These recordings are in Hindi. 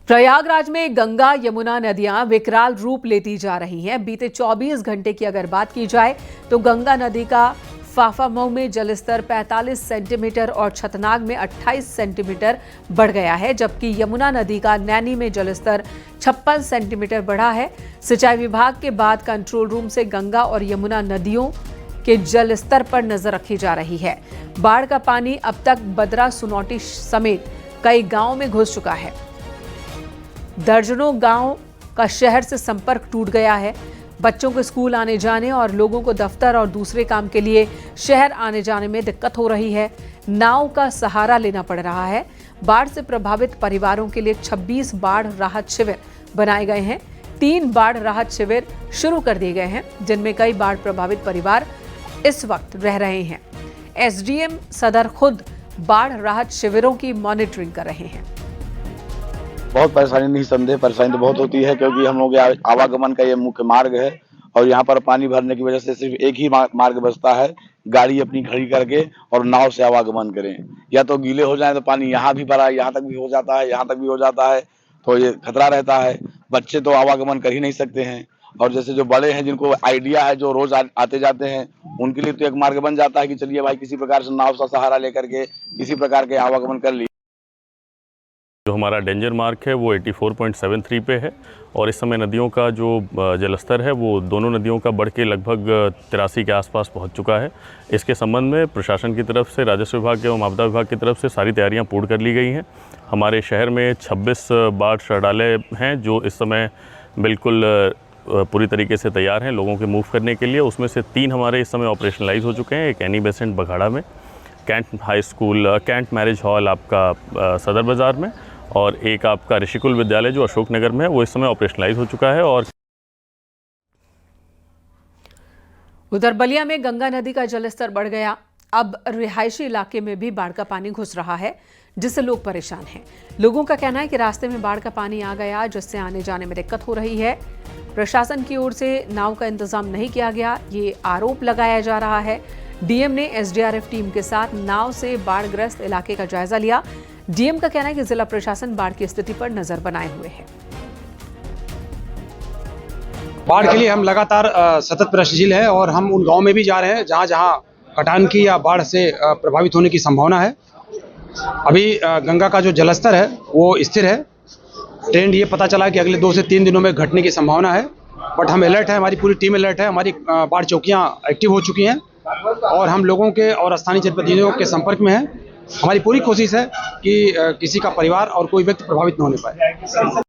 प्रयागराज में गंगा यमुना नदियां विकराल रूप लेती जा रही हैं। बीते 24 घंटे की अगर बात की जाए तो गंगा नदी का फाफामऊ में जलस्तर 45 सेंटीमीटर और छतनाग में 28 सेंटीमीटर बढ़ गया है, जबकि यमुना नदी का नैनी में जलस्तर 56 सेंटीमीटर बढ़ा है। सिंचाई विभाग के बाद कंट्रोल रूम से गंगा और यमुना नदियों के जलस्तर पर नजर रखी जा रही है। बाढ़ का पानी अब तक बदरा सुनौटी समेत कई गांवों में घुस चुका है। दर्जनों गांव का शहर से संपर्क टूट गया है। बच्चों को स्कूल आने जाने और लोगों को दफ्तर और दूसरे काम के लिए शहर आने जाने में दिक्कत हो रही है। नाव का सहारा लेना पड़ रहा है। बाढ़ से प्रभावित परिवारों के लिए 26 बाढ़ राहत शिविर बनाए गए हैं। 3 बाढ़ राहत शिविर शुरू कर दिए गए हैं, जिनमें कई बाढ़ प्रभावित परिवार इस वक्त रह रहे हैं। एसडीएम सदर खुद बाढ़ राहत शिविरों की मॉनिटरिंग कर रहे हैं। बहुत परेशानी, निसंदेह परेशानी तो बहुत होती है, क्योंकि हम लोग आवागमन का ये मुख्य मार्ग है और यहाँ पर पानी भरने की वजह से सिर्फ एक ही मार्ग बचता है, गाड़ी अपनी खड़ी करके और नाव से आवागमन करें। या तो गीले हो जाए तो पानी यहाँ भी भरा, यहाँ तक भी हो जाता है, यहाँ तक भी हो जाता है, तो ये खतरा रहता है। बच्चे तो आवागमन कर ही नहीं सकते हैं, और जैसे जो बड़े हैं जिनको आइडिया है, जो रोज आते जाते हैं, उनके लिए तो एक मार्ग बन जाता है कि चलिए भाई किसी प्रकार से नाव का सहारा लेकर के किसी प्रकार के आवागमन कर लिए। जो हमारा डेंजर मार्क है वो 84.73 पे है और इस समय नदियों का जो जलस्तर है वो दोनों नदियों का बढ़ के लगभग 83 के आसपास पहुंच चुका है। इसके संबंध में प्रशासन की तरफ से, राजस्व विभाग एवं आपदा विभाग की तरफ से सारी तैयारियां पूर्ण कर ली गई हैं। हमारे शहर में 26 बाढ़ शौचालय हैं जो इस समय बिल्कुल पूरी तरीके से तैयार हैं लोगों के मूव करने के लिए। उसमें से 3 हमारे इस समय ऑपरेशनलाइज हो चुके हैं। एक एनी बेसेंट बघाड़ा में, Cantt high school, Cantt marriage hall आपका सदर बाज़ार में, और एक आपका ऋषिकुल विद्यालय जो अशोकनगर में है वो इस समय ऑपरेशनलाइज हो चुका है। और उधर बलिया में गंगा नदी का जलस्तर बढ़ गया। अब रिहायशी इलाके में भी बाढ़ का पानी घुस रहा है, जिससे लोग परेशान हैं। लोगों का कहना है कि रास्ते में बाढ़ का पानी आ गया, जिससे आने जाने में दिक्कत हो रही है। प्रशासन की ओर से नाव का इंतजाम नहीं किया गया, ये आरोप लगाया जा रहा है। डीएम ने एसडीआरएफ टीम के साथ नाव से बाढ़ग्रस्त इलाके का जायजा लिया। डीएम का कहना है कि जिला प्रशासन बाढ़ की स्थिति पर नजर बनाए हुए है। बाढ़ के लिए हम लगातार सतत प्रयासशील है और हम उन गांव में भी जा रहे हैं जहां जहां कटान की या बाढ़ से प्रभावित होने की संभावना है। अभी गंगा का जो जलस्तर है वो स्थिर है। ट्रेंड ये पता चला कि अगले 2 से 3 दिनों में घटने की संभावना है, बट हम अलर्ट है, हमारी पूरी टीम अलर्ट है। हमारी बाढ़ चौकियां एक्टिव हो चुकी हैं और हम लोगों के और स्थानीय जनप्रतिनिधियों के संपर्क में हैं। हमारी पूरी कोशिश है कि किसी का परिवार और कोई व्यक्ति प्रभावित न होने पाए।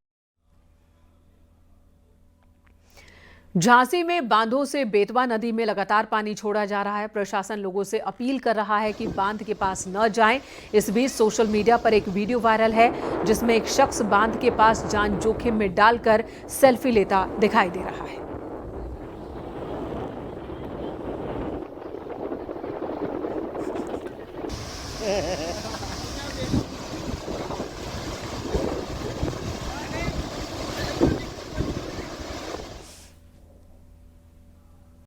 झांसी में बांधों से बेतवा नदी में लगातार पानी छोड़ा जा रहा है। प्रशासन लोगों से अपील कर रहा है कि बांध के पास न जाएं। इस बीच सोशल मीडिया पर एक वीडियो वायरल है जिसमें एक शख्स बांध के पास जान जोखिम में डालकर सेल्फी लेता दिखाई दे रहा है।